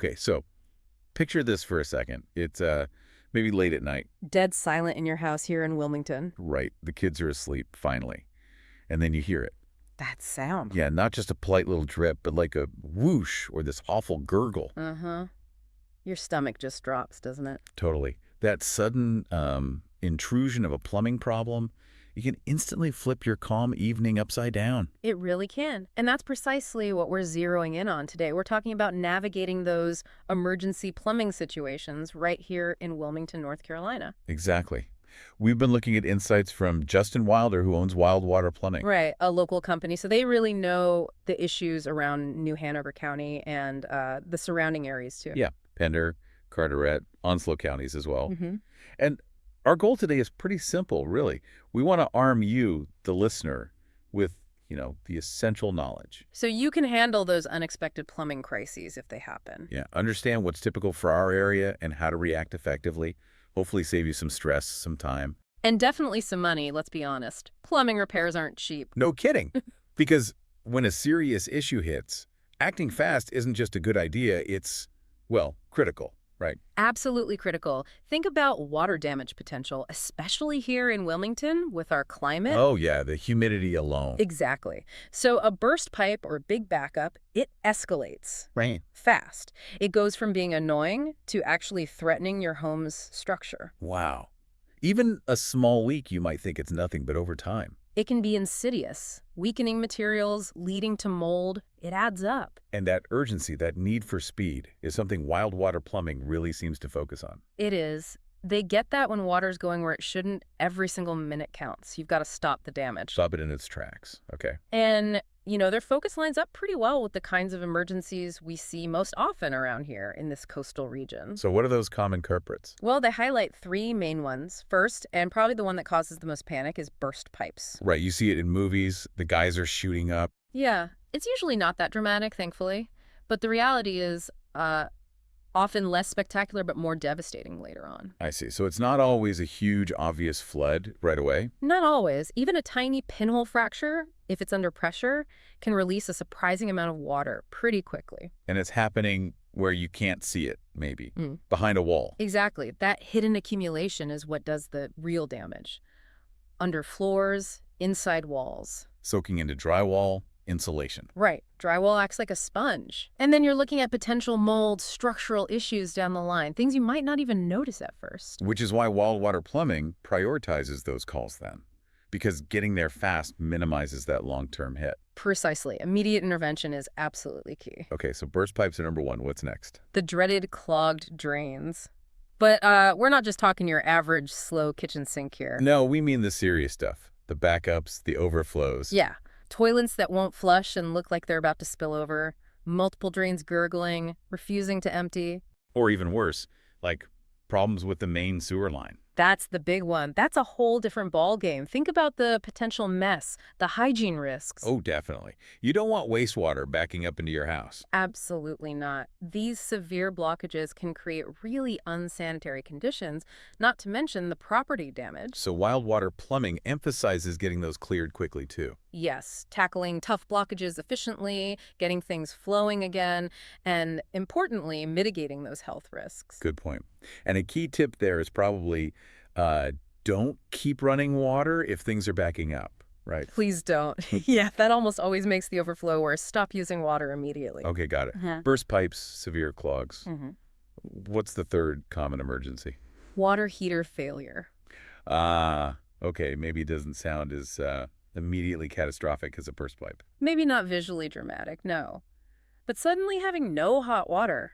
Okay, so picture this for a second. It's maybe late at night. Dead silent in your house here in Wilmington. Right. The kids are asleep, finally. And then you hear it. That sound. Yeah, not just a polite little drip, but like a whoosh or this awful gurgle. Uh-huh. Your stomach just drops, doesn't it? Totally. That sudden intrusion of a plumbing problem, it can instantly flip your calm evening upside down. It really can. And that's precisely what we're zeroing in on today. We're talking about navigating those emergency plumbing situations right here in Wilmington, North Carolina. Exactly. We've been looking at insights from Justin Wilder, who owns Wild Water Plumbing. Right, a local company. So they really know the issues around New Hanover County and the surrounding areas, too. Yeah, Pender, Carteret, Onslow counties as well. Mm-hmm. And our goal today is pretty simple, really. We want to arm you, the listener, with, the essential knowledge. So you can handle those unexpected plumbing crises if they happen. Yeah, understand what's typical for our area and how to react effectively. Hopefully save you some stress, some time. And definitely some money, let's be honest. Plumbing repairs aren't cheap. No kidding. Because when a serious issue hits, acting fast isn't just a good idea, it's, critical, right? Absolutely critical. Think about water damage potential, especially here in Wilmington with our climate. Oh, yeah, the humidity alone. Exactly. So a burst pipe or big backup, it escalates. Right. Fast. It goes from being annoying to actually threatening your home's structure. Wow. Even a small leak, you might think it's nothing, but over time. It can be insidious, weakening materials, leading to mold. It adds up. And that urgency, that need for speed, is something Wild Water Plumbing really seems to focus on. It is. They get that when water's going where it shouldn't, every single minute counts. You've got to stop the damage. Stop it in its tracks. Okay. And, their focus lines up pretty well with the kinds of emergencies we see most often around here in this coastal region. So what are those common culprits? Well, they highlight three main ones. First, and probably the one that causes the most panic, is burst pipes. Right, you see it in movies. The guys are shooting up. Yeah, it's usually not that dramatic, thankfully. But the reality is often less spectacular but more devastating later on. I see. So it's not always a huge, obvious flood right away? Not always. Even a tiny pinhole fracture, if it's under pressure, can release a surprising amount of water pretty quickly. And it's happening where you can't see it, maybe, behind a wall. Exactly. That hidden accumulation is what does the real damage. Under floors, inside walls. Soaking into drywall, insulation. Right. Drywall acts like a sponge. And then you're looking at potential mold, structural issues down the line, things you might not even notice at first. Which is why Wild Water Plumbing prioritizes those calls then. Because getting there fast minimizes that long-term hit. Precisely. Immediate intervention is absolutely key. Okay, so burst pipes are number one. What's next? The dreaded clogged drains. But we're not just talking your average slow kitchen sink here. No, we mean the serious stuff. The backups, the overflows. Yeah. Toilets that won't flush and look like they're about to spill over. Multiple drains gurgling, refusing to empty. Or even worse, like problems with the main sewer line. That's the big one. That's a whole different ballgame. Think about the potential mess, the hygiene risks. Oh, definitely. You don't want wastewater backing up into your house. Absolutely not. These severe blockages can create really unsanitary conditions, not to mention the property damage. So Wild Water Plumbing emphasizes getting those cleared quickly, too. Yes, tackling tough blockages efficiently, getting things flowing again, and importantly, mitigating those health risks. Good point. And a key tip there is probably don't keep running water if things are backing up, right? Please don't. Yeah, that almost always makes the overflow worse. Stop using water immediately. Okay, got it. Burst pipes, severe clogs. What's the third common emergency? Water heater failure. Okay, maybe it doesn't sound as immediately catastrophic as a burst pipe. Maybe not visually dramatic, no. But suddenly having no hot water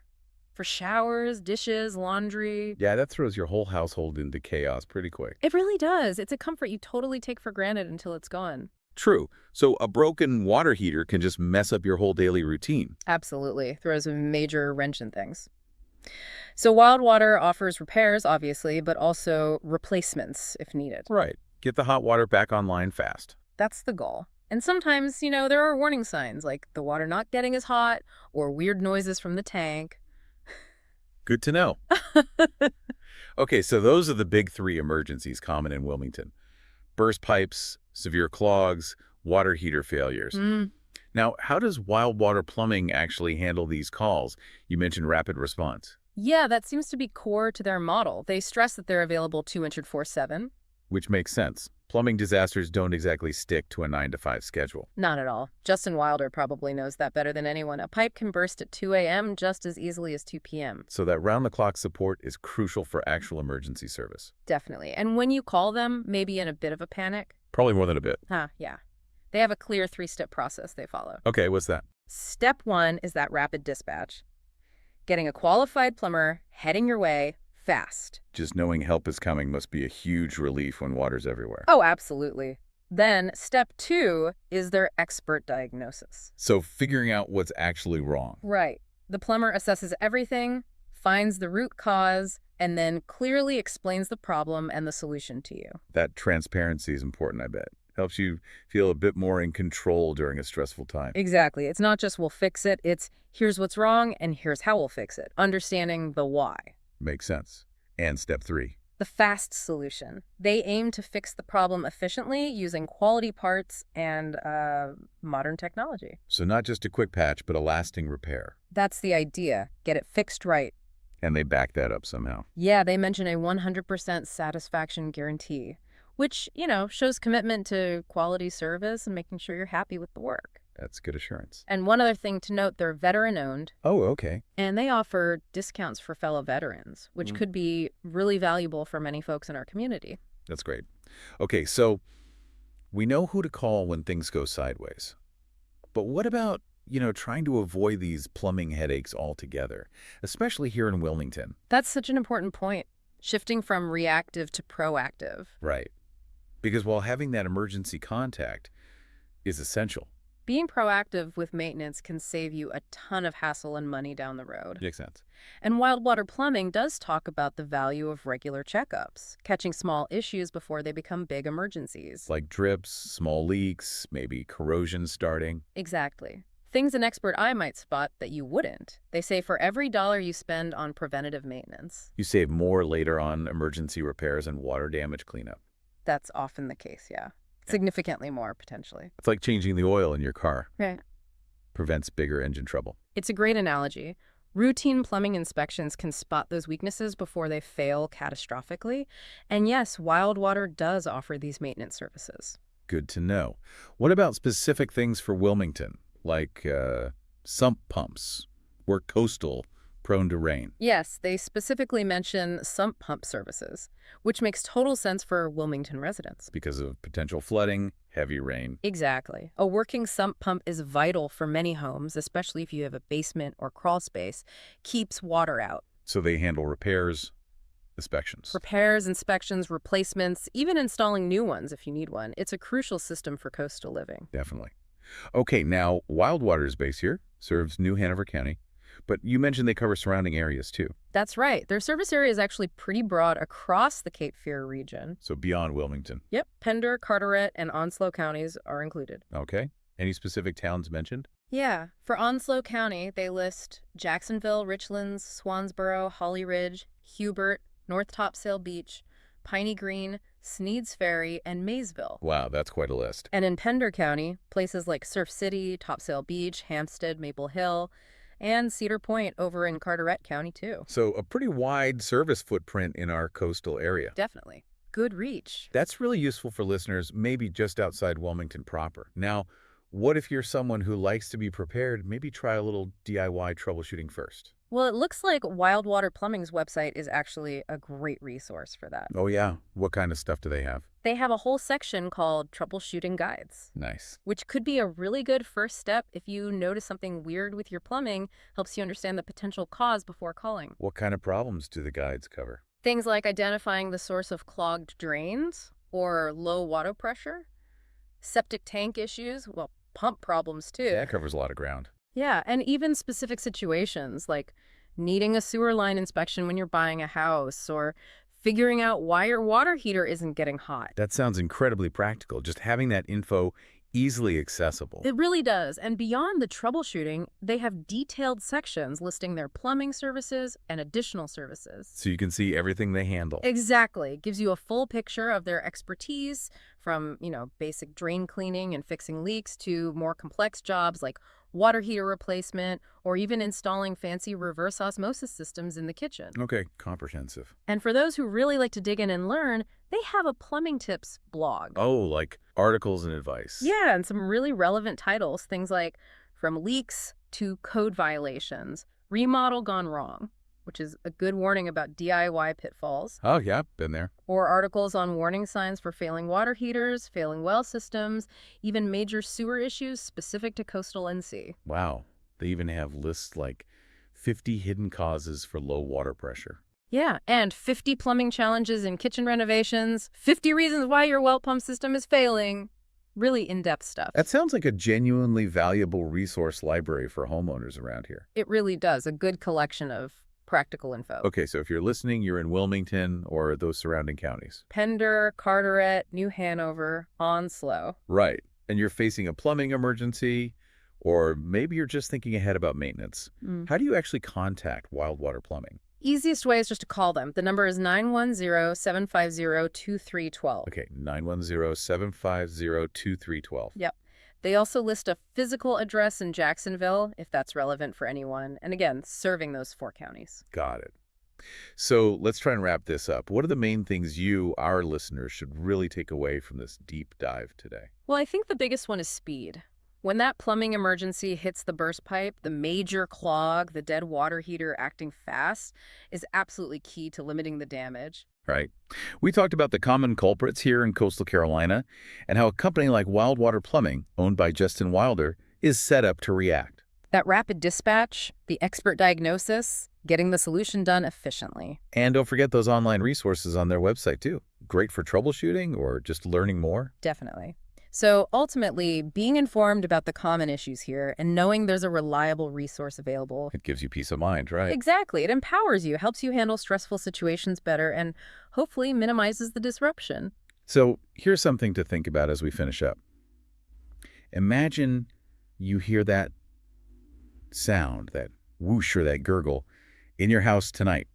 for showers, dishes, laundry. Yeah, that throws your whole household into chaos pretty quick. It really does. It's a comfort you totally take for granted until it's gone. True. So a broken water heater can just mess up your whole daily routine. Absolutely. Throws a major wrench in things. So Wild Water offers repairs, obviously, but also replacements if needed. Right. Get the hot water back online fast. That's the goal. And sometimes, there are warning signs like the water not getting as hot or weird noises from the tank. Good to know. Okay, so those are the big three emergencies common in Wilmington. Burst pipes, severe clogs, water heater failures. Now, how does Wild Water Plumbing actually handle these calls? You mentioned rapid response, Yeah, that seems to be core to their model. They stress that they're available 24/7. which makes sense. Plumbing disasters don't exactly stick to a 9 to 5 schedule. Not at all. Justin Wilder probably knows that better than anyone. A pipe can burst at 2 a.m. just as easily as 2 p.m. So that round-the-clock support is crucial for actual emergency service. Definitely. And when you call them, maybe in a bit of a panic. Probably more than a bit. Yeah. They have a clear 3-step process they follow. Okay, what's that? Step 1 is that rapid dispatch. Getting a qualified plumber heading your way fast. Just knowing help is coming must be a huge relief when water's everywhere. Oh, absolutely. Then step 2 is their expert diagnosis. So figuring out what's actually wrong. Right. The plumber assesses everything, finds the root cause, and then clearly explains the problem and the solution to you. That transparency is important, I bet. Helps you feel a bit more in control during a stressful time. Exactly. It's not just we'll fix it, it's here's what's wrong and here's how we'll fix it. Understanding the why. Makes sense. And step 3. The fast solution. They aim to fix the problem efficiently using quality parts and modern technology. So not just a quick patch, but a lasting repair. That's the idea. Get it fixed right. And they back that up somehow. Yeah, they mention a 100% satisfaction guarantee, which, shows commitment to quality service and making sure you're happy with the work. That's good assurance. And one other thing to note, they're veteran-owned. Oh, okay. And they offer discounts for fellow veterans, which could be really valuable for many folks in our community. That's great. Okay, so we know who to call when things go sideways. But what about, trying to avoid these plumbing headaches altogether, especially here in Wilmington? That's such an important point. Shifting from reactive to proactive. Right. Because while having that emergency contact is essential. Being proactive with maintenance can save you a ton of hassle and money down the road. Makes sense. And Wild Water Plumbing does talk about the value of regular checkups, catching small issues before they become big emergencies. Like drips, small leaks, maybe corrosion starting. Exactly. Things an expert eye might spot that you wouldn't. They say for every dollar you spend on preventative maintenance. You save more later on emergency repairs and water damage cleanup. That's often the case, yeah. Significantly more, potentially. It's like changing the oil in your car. Right. Prevents bigger engine trouble. It's a great analogy. Routine plumbing inspections can spot those weaknesses before they fail catastrophically. And yes, Wild Water does offer these maintenance services. Good to know. What about specific things for Wilmington, like sump pumps? We're coastal, prone to rain. Yes, they specifically mention sump pump services, which makes total sense for Wilmington residents. Because of potential flooding, heavy rain. Exactly. A working sump pump is vital for many homes, especially if you have a basement or crawl space, keeps water out. So they handle repairs, inspections. Repairs, inspections, replacements, even installing new ones if you need one. It's a crucial system for coastal living. Definitely. Okay, now Wildwater's base here serves New Hanover County, but you mentioned they cover surrounding areas too. That's right. Their service area is actually pretty broad across the Cape Fear region. So beyond Wilmington. Yep. Pender, Carteret, and Onslow counties are included. Okay. Any specific towns mentioned? Yeah. For Onslow County, they list Jacksonville, Richlands, Swansboro, Holly Ridge, Hubert, North Topsail Beach, Piney Green, Sneed's Ferry, and Maysville. Wow, that's quite a list. And in Pender County, places like Surf City, Topsail Beach, Hampstead, Maple Hill, and Cedar Point over in Carteret County, too. So a pretty wide service footprint in our coastal area. Definitely. Good reach. That's really useful for listeners, maybe just outside Wilmington proper. Now, what if you're someone who likes to be prepared? Maybe try a little DIY troubleshooting first. Well, it looks like Wild Water Plumbing's website is actually a great resource for that. Oh, yeah. What kind of stuff do they have? They have a whole section called Troubleshooting Guides. Nice. Which could be a really good first step if you notice something weird with your plumbing, helps you understand the potential cause before calling. What kind of problems do the guides cover? Things like identifying the source of clogged drains or low water pressure, septic tank issues, well, pump problems too. That covers a lot of ground. Yeah, and even specific situations like needing a sewer line inspection when you're buying a house or figuring out why your water heater isn't getting hot. That sounds incredibly practical. Just having that info easily accessible. It really does. And beyond the troubleshooting, they have detailed sections listing their plumbing services and additional services. So you can see everything they handle. Exactly. It gives you a full picture of their expertise from, basic drain cleaning and fixing leaks to more complex jobs like water heater replacement or even installing fancy reverse osmosis systems in the kitchen. Okay, comprehensive. And for those who really like to dig in and learn, they have a plumbing tips blog. Oh, like articles and advice. Yeah, and some really relevant titles, things like From Leaks to Code Violations, Remodel Gone Wrong, which is a good warning about DIY pitfalls, Oh, yeah, been there. or articles on warning signs for failing water heaters, failing well systems, even major sewer issues specific to coastal NC. Wow. They even have lists like 50 hidden causes for low water pressure. Yeah, and 50 plumbing challenges in kitchen renovations, 50 reasons why your well pump system is failing. Really in-depth stuff. That sounds like a genuinely valuable resource library for homeowners around here. It really does. A good collection of practical info. Okay, so if you're listening, you're in Wilmington or those surrounding counties. Pender, Carteret, New Hanover, Onslow. Right. And you're facing a plumbing emergency, or maybe you're just thinking ahead about maintenance. How do you actually contact Wildwater Plumbing? Easiest way is just to call them. The number is 910-750-2312. Okay, 910-750-2312. Yep. They also list a physical address in Jacksonville, if that's relevant for anyone. And again, serving those 4 counties. Got it. So let's try and wrap this up. What are the main things you, our listeners, should really take away from this deep dive today? Well, I think the biggest one is speed. When that plumbing emergency hits the burst pipe, the major clog, the dead water heater acting fast, is absolutely key to limiting the damage. Right. We talked about the common culprits here in coastal Carolina and how a company like Wildwater Plumbing, owned by Justin Wilder, is set up to react. That rapid dispatch, the expert diagnosis, getting the solution done efficiently. And don't forget those online resources on their website, too. Great for troubleshooting or just learning more. Definitely. So ultimately, being informed about the common issues here and knowing there's a reliable resource available. It gives you peace of mind, right? Exactly. It empowers you, helps you handle stressful situations better, and hopefully minimizes the disruption. So here's something to think about as we finish up. Imagine you hear that sound, that whoosh or that gurgle, in your house tonight,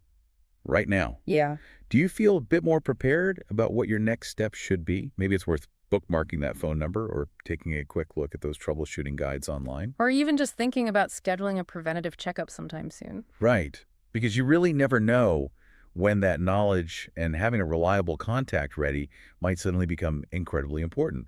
right now. Yeah. Do you feel a bit more prepared about what your next step should be? Maybe it's worth bookmarking that phone number or taking a quick look at those troubleshooting guides online. Or even just thinking about scheduling a preventative checkup sometime soon. Right. Because you really never know when that knowledge and having a reliable contact ready might suddenly become incredibly important.